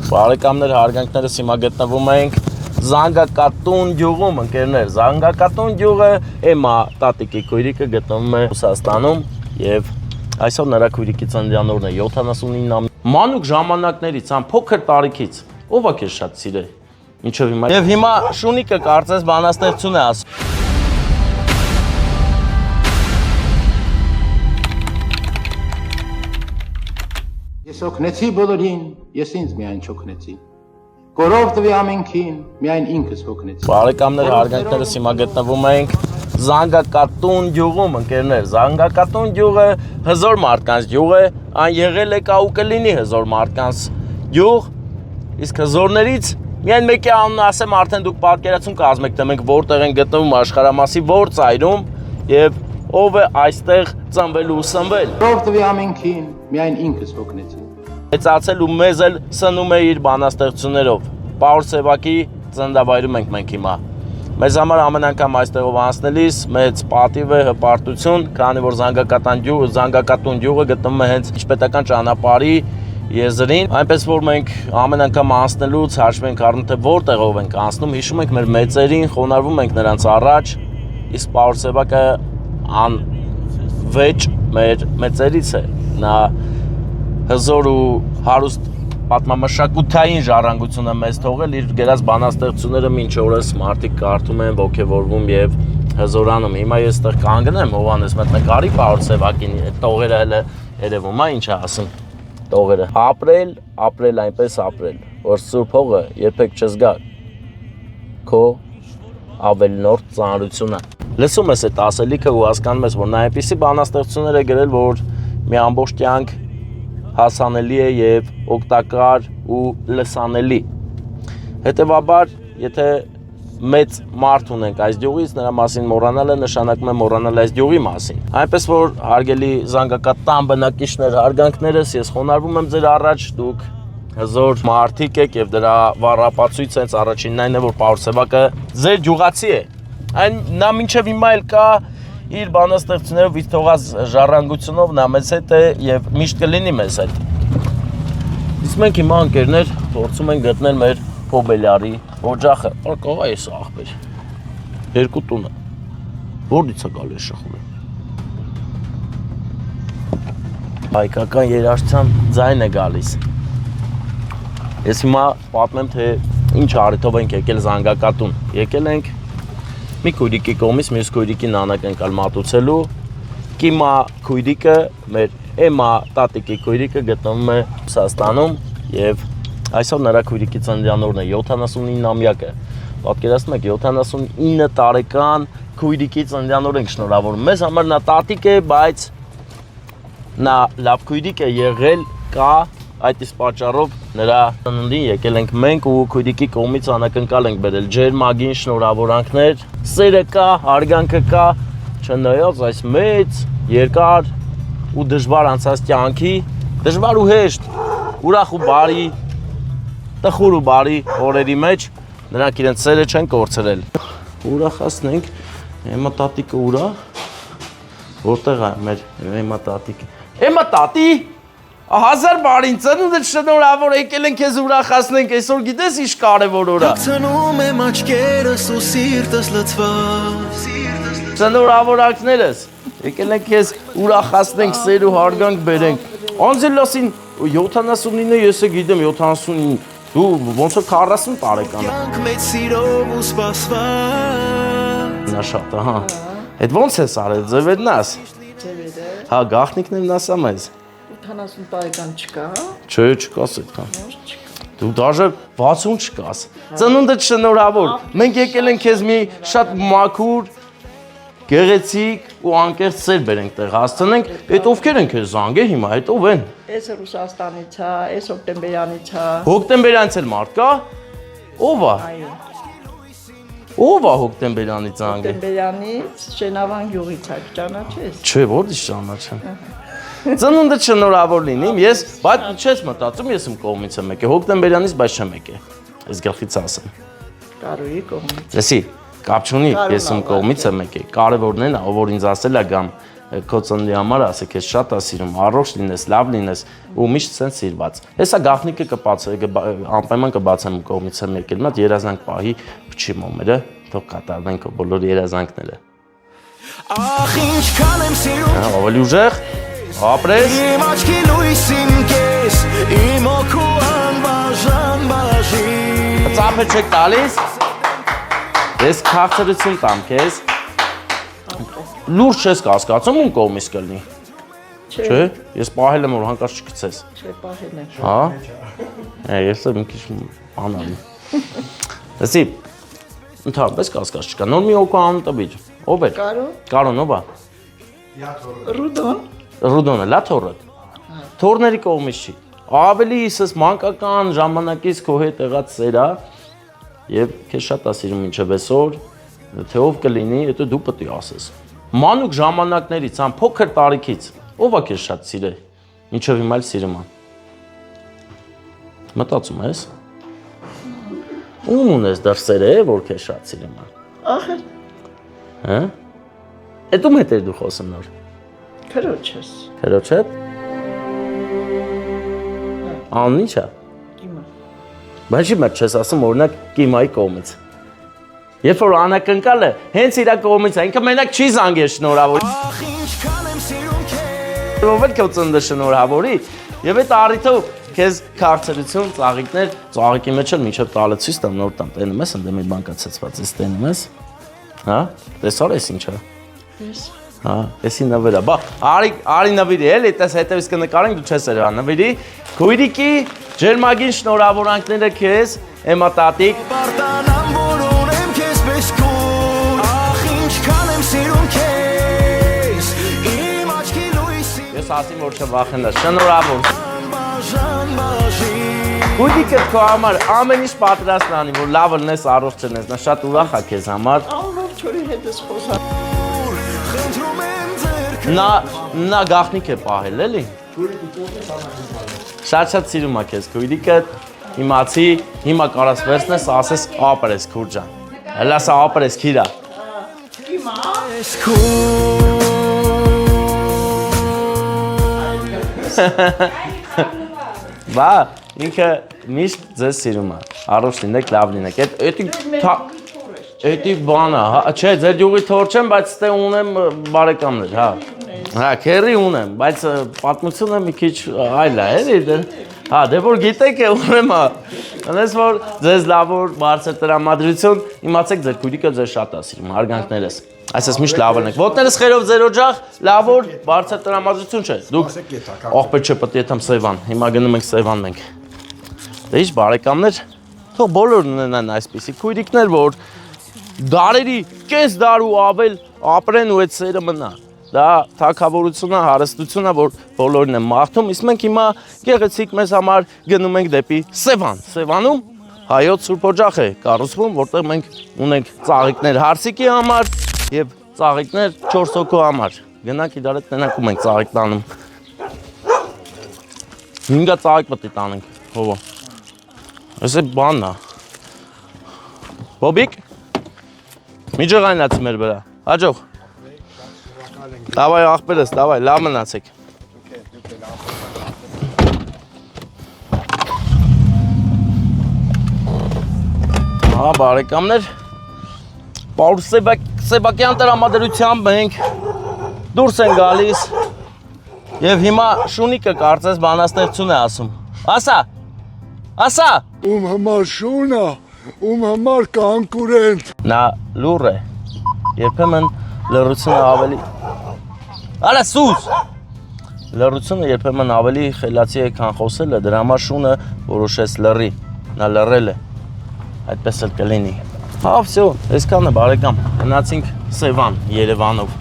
Բարեկամներ, հարգանքներս հիմա գտնվում ենք Զանգակատուն գյուղում, ընկերներ։ Զանգակատուն գյուղը Էմա տատիկի քույրիկը գտնվում է Ռուսաստանում եւ այսօր նրա քույրիկի ծննդյանօրն է 79 մանուկ ժամանակներից, ան փոքր տարիքից։ Ո՞վ է քեզ շատ սիրել։ Ինչով հիմա։ Եվ հիմա Շունիկը կարծես բանաստեղծություն է ասում։ Ես օգնեցի բոլորին, ես ինձ միայն չօգնեցի։ Կորով տվի ամենքին, միայն ինքս օգնեցի։ Բարեկամներ, հարգանքներս հիմա գտնվում ենք Զանգակատուն գյուղում, ընկերներ։ Զանգակատուն գյուղը հզոր մարդկանց գյուղ է, այն եղել է կա ու կլինի հզոր մարդկանց գյուղ, իսկ հզորներից միայն մեկի անունը ասեմ, արդեն դուք պատկերացում կազմեք, թե մենք որտեղ ենք գտնվում աշխարհամասի որ ծայրում եւ ով է այստեղ ծնվել ու սնվել։ Կորով տվի ամենքին, միայն ինքս օգնեցի։ Մեծացել ու մեզ էլ սնում է իր բանաստեղծություններով։ Պաուլ Սևակի ծննդավայրում ենք մենք հիմա։ Մեզ համար ամեն անգամ այստեղով անցնելիս մեծ պատիվ է, հպարտություն, քանի որ Զանգակատուն գյուղը գտնվում է հենց իշխպետական ճանապարհի եզրին, այնպես որ մենք ամեն անգամ անցնելուց հաշվի ենք առնում, թե որտեղով ենք անցնում, հիշում ենք մեր մեծերին, խոնարհվում ենք նրանց առաջ, իսկ Պաուլ Սևակը անվեճ մեր մեծերից է, նա հզոր ու հարուստ պատմամշակութային ժառանգությունը մեզ թողել իր գրած բանաստեղծությունները մինչ օրս մարդիկ կարդում են, ոգևորվում եւ հզորանում։ Հիմա ես այդտեղ կանգնեմ, Հովանես, մտնկարի Պաուլ Սևակին, այդ տողերը հələ երևում է, ինչ է ասում տողերը։ Ապրել այնպես ապրել, որ Սուրբ Հողը երբեք չզգա քո ավելնորդ ծանրությունը։ Լսում ես այդ ասելիքը ու հասկանում ես, որ նա այնպիսի բանաստեղծություններ է գրել, որ մի ամբողջ կյանք հասանելի է եւ օգտակար ու լսանելի։ Հետևաբար, եթե մեծ մարդ ունենք այս գյուղից, նրա մասին մոռանալը նշանակում է մոռանալ այս գյուղի մասին։ Այնպես որ հարգելի Զանգակատան բնակիչներ, հարգանքներս, ես խոնարհվում եմ ձեր առաջ, դուք հզոր մարդիկ եք եւ դրա վառապացույց հենց առաջինն այն է, որ Պաուլ Սևակը ձեր գյուղացի է։ Այն նա մինչև հիմա էլ կա իր բանաստեղծություններով իր թողած ժառանգությունով նա մեզ հետ է եւ միշտ կլինի մեզ հետ։ Իսկ մենք հիմա ընկերներ փորձում ենք գտնել մեր Փոբելյարի օջախը։ Ո՞ր է սա ախպեր։ Երկու տունը։ Որից է գալի շախուրը։ Հայկական երաժշտության ձայն է գալիս։ Ես հիմա պատմեմ, թե ինչ առիթով ենք եկել Զանգակատուն։ Եկել ենք մի քույրիկի կողմից մյուս քույրիկի նանակ ընկալ մատուցելու։ Կիմա քույրիկը, մեր Էմա տատիկի քույրիկը գտնվում է Ռուսաստանում եւ այսօր նրա քույրիկի ծննդյանօրն է 79-ամյակը։ Պատկերացնում եք 79 տարեկան քույրիկի ծննդյանօր ենք շնորհավորում։ Մեզ համար նա տատիկ է, բայց նա լավ քույրիկ է եղել, կա այդ իսկ պատճառով նրա ծննդին եկել ենք մենք ու քույրիկի կողմից անակնկալ ենք բերել ջերմագին շնորհավորանքներ, սերը կա, հարգանքը կա, չնայած այս մեծ, երկար ու դժվար անցած կյանքի, դժվար ու հեշտ, ուրախ ու բարի, տխուր ու բարի օրերի մեջ նրանք իրենց սերը չեն կորցրել։ Ուրախացնենք, Էմա տատիկը ուրա, որտեղ է մեր Էմա տատիկը։ Էմա տատի, հազար բարին ծնունդդ շնորհավոր եկել ենք քեզ ուրախացնենք, այսօր գիտես ինչ կարևոր օր է։ Ցնում եմ աչքերս ու սիրտս լցված։ Շնորհավորանքներս, եկել ենք քեզ ուրախացնենք, սեր ու հարգանք բերենք։ Անձելասին 79-ը ես է գիտեմ 79, դու ոնց է 40 տարեկան ես։ Կյանք մեծ սիրով ու սպասված։ Նա շատ է, հա։ Այդ ոնց ես արել, ձևերն ես։ Ձևերը։ Հա, գաղտնիքներն ասա մեզ։ 80 տարեկան չկա, հա։ Չէ, չկաս այդքան։ Դու դաժե 60 չկաս։ Ծնունդդ շնորհավոր։ Մենք եկել ենք քեզ մի շատ մաքուր, գեղեցիկ ու անկեղծ սեր բերենք տեղ հասցնենք։ Այդ ովքեր են քեզ զանգել հիմա, այդ ով են։ Էս Ռուսաստանից է, էս Հոկտեմբերյանից է։ Հոկտեմբերյանից էլ մարդ կա։ Ով է։ Այո։ Ով է Հոկտեմբերյանից զանգել։ Հոկտեմբերյանից Շենավան գյուղից է, ճանաչես։ Չէ, ո՞րից ճանաչեմ։ Ծնունդդ շնորհավոր լինի, ես, բայց չես մտածում, ես իմ կողմից եմ եկել, Հոկտեմբերյանից, բայց չեմ եկել։ Ես գլխից ասեմ։ Կարոյի կողմից։ Լսի, կապ չունի, ես իմ կողմից եմ եկել։ Կարևորն է նա, ով որ ինձ ասել է գամ քո ծննդի համար ասեք, ես շատ եմ սիրում, առողջ լինես, լավ լինես ու միշտ սենց սիրված։ Հեսա գաղտնիքը անպայման կբացեմ կողմից եմ եկել, մատ երազանք պահի փչի մոմերը, թող կատարվեն քո բոլոր երազանքները։ Ախ ինչքան եմ սիրում Ավելի ուժեղ, ապրես։ Իմ աչքի լույսին կես Իմ օգու անբաժան բաժին Ծափը չեք տալիս։ Ես քաղցրություն տամ քեզ։ Լուրջ չես կասկածում ում կողմից կլինի։ Չէ, ես պահել եմ որ հանկարծ չգցես։ Չէ, պահել եմ։ Հա։ Ես եմ մի քիչ անալի։ Լսի, ընդհանրապես կասկած չկա։ Նոր մի օկու անուն տվիր։ Ով է։ Կարոն, ով է։ Ռուդոն։ Ռուդոնը, լա թորը։ Թորների կողմից չի։ Ավելի իսս մանկական ժամանակից քո հետ եղած սերա եւ քեզ շատ է սիրում ինչեւ այսօր, թե ով կլինի, հետո դու պետք է ասես։ Մանուկ ժամանակներից, ան փոքր տարիքից, ով է քեզ շատ սիրել, ինչեւ հիմա էլ սիրում ան։ Մտածում ես։ Ում ունես դրսերը, որ քեզ շատ սիրում ան։ Ախր, Հա։ Էդ ում հետ դու խոսում նոր։ քրոջս։ Քրոջ հետ։ Անն ի՞նչ է։ Կիմա։ Բայց իմ չես ասում օրինակ Կիմայի կողմից։ Երբ որ անակնկալը հենց իր կողմից է, ինքը մենակ չի զանգել շնորհավոր։ Ախ ինչքան եմ սիրում քեզ Ով է քո ծննդը շնորհավորի, եւ այդ առիթով քեզ քաղցրություն, ծաղիկներ, ծաղիկի մեջ էլ մինչև տալը ցույց տամ նոր տամ, տենում ես, ընդդեմ այդ բանկա ցածված ես տենում ես։ Հա, տեսար ես ինչա։ Ես։ Հա, էսի նվերա։ Բա, արի նվիրի, էլի, տես հետևից կնկարենք, դու չես երևա նվիրի։ Քույրիկի ջերմագին շնորհավորանքները քեզ, եմա տատիկ։ Պարտանամ որ ունեմ քեզ պես կուր Ախ ինչքան եմ սիրում քեզ Իմ աչքի լույսին Ես ասեմ որ չվախենաս, շնորհավոր։ Անբաժան բաժին Քույրիկը քո համար ամեն ինչ պատրաստ անի, որ լավ լինես, առողջ լինես, նա շատ ուրախ է քեզ համար։ Անոր չորի հետ ես խոսա։ Խնդրում եմ ձեր Նա գաղտնիք է պահել, էլի։ Շատ սիրում է քեզ քույրիկը, իմացի, հիմա կարաս վերցնես, ասես ապրես քուր ջան։ Հələ սա ապրես քիրա։ պես կուր Բա, ինքը միշտ ձեզ սիրում է։ Առողջ լինեք, լավ լինեք։ Էդի բանը, չէ, ձեր յուղի թոր չեմ, բայց ստե ունեմ բարեկամներ, հա։ Հա, քերի ունեմ, բայց պատմությունը մի քիչ այլ է, էլի։ Հա, դե որ գիտեք է ունեմ, անես որ ձեզ լավ որ բարձր տրամադրություն, իմացեք ձեր քույրիկը ձեզ շատ է սիրում, հարգանքներս։ Այսպես միշտ լավ եք։ Ոտներս խերով ձեր օջախ, լավ որ բարձր տրամադրություն չէ։ Դուք աղբեր չէ, պետք է եթեմ Սևան։ Հիմա գնում ենք Սևան մենք։ Դե ինչ բարեկամներ, թող բոլորն ունենան այսպիսի քույրիկներ, որ դարերի կես դար ու ավել ապրեն ու այդ սերը մնա։ Դա թակավորությունը, հարստությունը, որ բոլորն են մաղթում, իսկ մենք հիմա գեղեցիկ մեզ համար գնում ենք դեպի Սևան։ Սևանում հայոց Սուրբ օջախ է կառուցվում, որտեղ մենք ունենք ծաղիկներ հարսիկի համար եւ ծաղիկներ 4 հոգու համար։ Գնանք իրար հետ տենակում ենք ծաղիկ տանում։ 5 ծաղիկ պետք է տանենք, հովո։ Այս է բանն է։ Բոբիկ։ Միջողանացի մեր վրա։ Հաջող։ Давай ախպերս, давай, լավ մնացեք։ Հա, բարեկամներ, Պաուլ Սեբակյան տրամադրությամբ մենք դուրս են գալիս եւ հիմա Շունիկը կարծես բանաստեղծություն է ասում։ Ասա։ Ում համար շունա, ում համար կանկուրենտ։ Նա լուր է։ Երբեմն լռությունը ավելի Արա սուս։ Լռությունը երբեմն ավելի խելացի է, քան խոսելը, դրա համար շունը որոշեց լռի։ Նա լռել է։ Այդպես էլ կլինի։ Հա, всё, այսքանը բարեկամ։ Գնացինք Սևան, Երևանով։